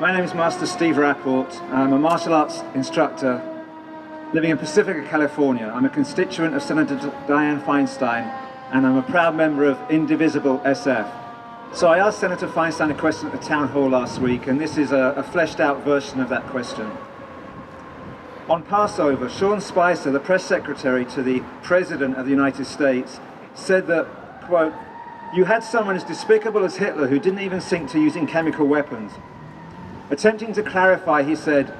My name is Master Steve Rapport. I'm a martial arts instructor living in Pacifica, California. I'm a constituent of Senator Dianne Feinstein, and I'm a proud member of Indivisible SF. So I asked Senator Feinstein a question at the town hall last week, and this is a fleshed out version of that question. On Passover, Sean Spicer, the press secretary to the President of the United States, said that, quote, "You had someone as despicable as Hitler who didn't even sink to using chemical weapons." Attempting to clarify, he said,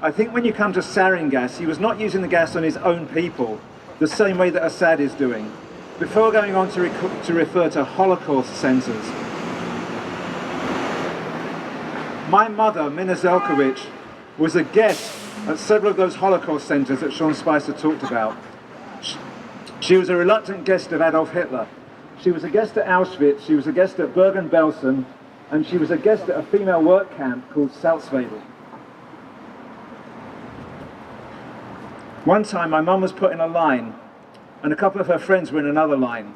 "I think when you come to sarin gas, he was not using the gas on his own people, the same way that Assad is doing," before going on to refer to Holocaust centers. My mother, Minna Zelkowicz, was a guest at several of those Holocaust centers that Sean Spicer talked about. She was a reluctant guest of Adolf Hitler. She was a guest at Auschwitz, she was a guest at Bergen-Belsen, and she was a guest at a female work camp called Salzwedel. One time my mum was put in a line, and a couple of her friends were in another line.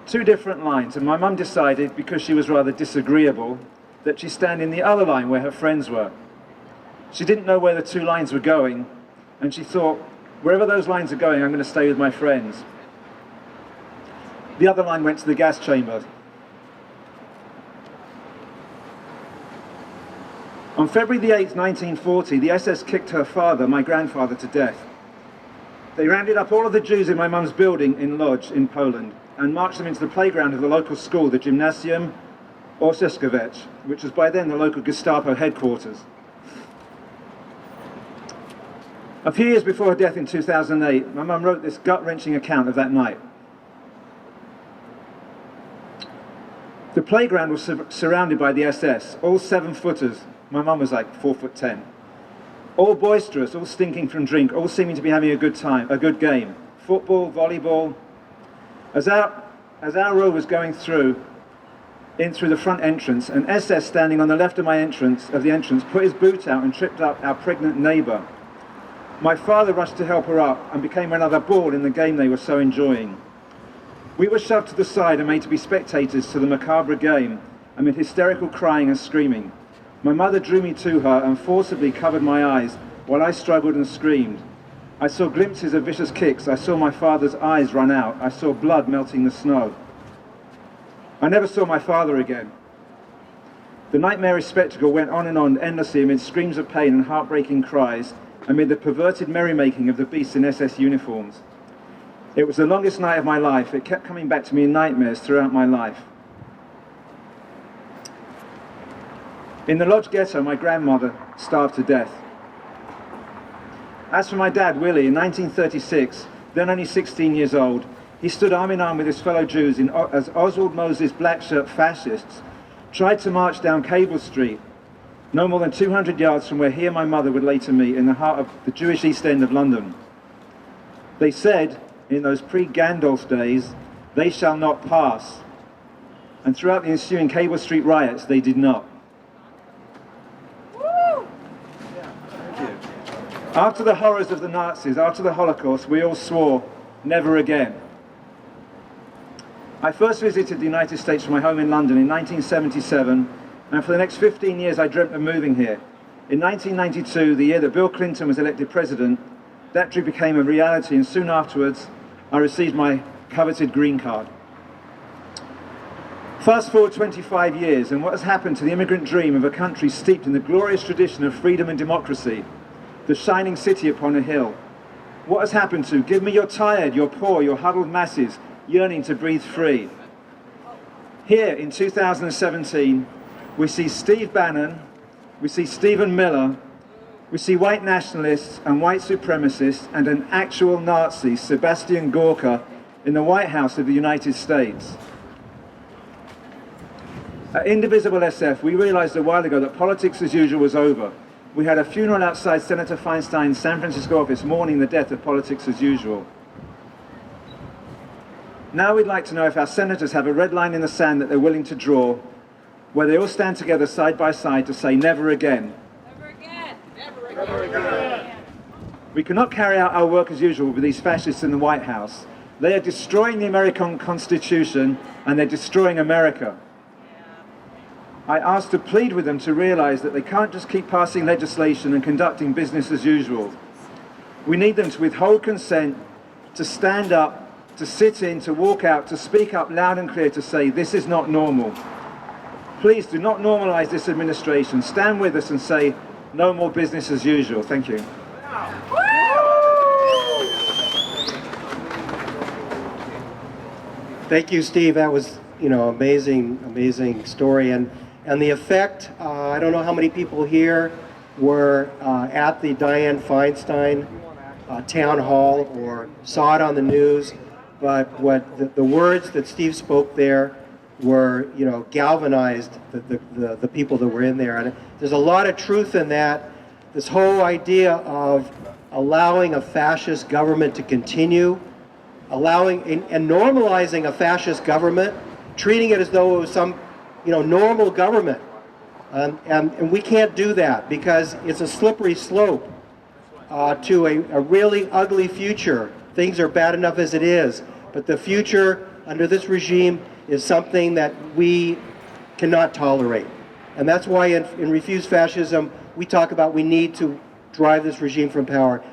Two different lines, and my mum decided, because she was rather disagreeable, that she'd stand in the other line where her friends were. She didn't know where the two lines were going, and she thought, wherever those lines are going, I'm going to stay with my friends. The other line went to the gas chamber. On February the 8th, 1940, the SS kicked her father, my grandfather, to death. They rounded up all of the Jews in my mum's building in Lodz in Poland and marched them into the playground of the local school, the Gymnasium Orzeszkowiec, which was by then the local Gestapo headquarters. A few years before her death in 2008, my mum wrote this gut-wrenching account of that night. The playground was surrounded by the SS, all 7-footers. My mum was like 4'10". All boisterous, all stinking from drink, all seeming to be having a good time, a good game. Football, volleyball. As our row was going in through the front entrance, an SS standing on the left of the entrance, put his boot out and tripped up our pregnant neighbour. My father rushed to help her up and became another ball in the game they were so enjoying. We were shoved to the side and made to be spectators to the macabre game amid hysterical crying and screaming. My mother drew me to her and forcibly covered my eyes while I struggled and screamed. I saw glimpses of vicious kicks. I saw my father's eyes run out. I saw blood melting the snow. I never saw my father again. The nightmarish spectacle went on and on endlessly amid screams of pain and heartbreaking cries, amid the perverted merrymaking of the beasts in SS uniforms. It was the longest night of my life. It kept coming back to me in nightmares throughout my life. In the Lodz ghetto, my grandmother starved to death. As for my dad, Willie, in 1936, then only 16 years old, he stood arm in arm with his fellow Jews as Oswald Moses' black shirt fascists tried to march down Cable Street, no more than 200 yards from where he and my mother would later meet, in the heart of the Jewish East End of London. They said, in those pre-Gandalf days, "They shall not pass." And throughout the ensuing Cable Street riots, they did not. After the horrors of the Nazis, after the Holocaust, we all swore, never again. I first visited the United States from my home in London in 1977, and for the next 15 years I dreamt of moving here. In 1992, the year that Bill Clinton was elected president, that dream became a reality, and soon afterwards I received my coveted green card. Fast forward 25 years, and what has happened to the immigrant dream of a country steeped in the glorious tradition of freedom and democracy, the shining city upon a hill? What has happened to, give me your tired, your poor, your huddled masses yearning to breathe free? Here in 2017, we see Steve Bannon, we see Stephen Miller, we see white nationalists and white supremacists and an actual Nazi, Sebastian Gorka, in the White House of the United States. At Indivisible SF, we realized a while ago that politics as usual was over. We had a funeral outside Senator Feinstein's San Francisco office mourning the death of politics as usual. Now we'd like to know if our senators have a red line in the sand that they're willing to draw, where they all stand together side by side to say never again. Never again. Never again. Never again. We cannot carry out our work as usual with these fascists in the White House. They are destroying the American Constitution and they're destroying America. I asked to plead with them to realize that they can't just keep passing legislation and conducting business as usual. We need them to withhold consent, to stand up, to sit in, to walk out, to speak up loud and clear, to say, this is not normal. Please do not normalize this administration. Stand with us and say, no more business as usual. Thank you. Thank you, Steve. That was, amazing story. And the effect, I don't know how many people here were at the Dianne Feinstein town hall or saw it on the news, but what the words that Steve spoke there were, galvanized the people that were in there. And there's a lot of truth in that. This whole idea of allowing a fascist government to continue, allowing and normalizing a fascist government, treating it as though it was some, normal government. And we can't do that because it's a slippery slope to a really ugly future. Things are bad enough as it is, but the future under this regime is something that we cannot tolerate. And that's why in Refuse Fascism, we talk about we need to drive this regime from power.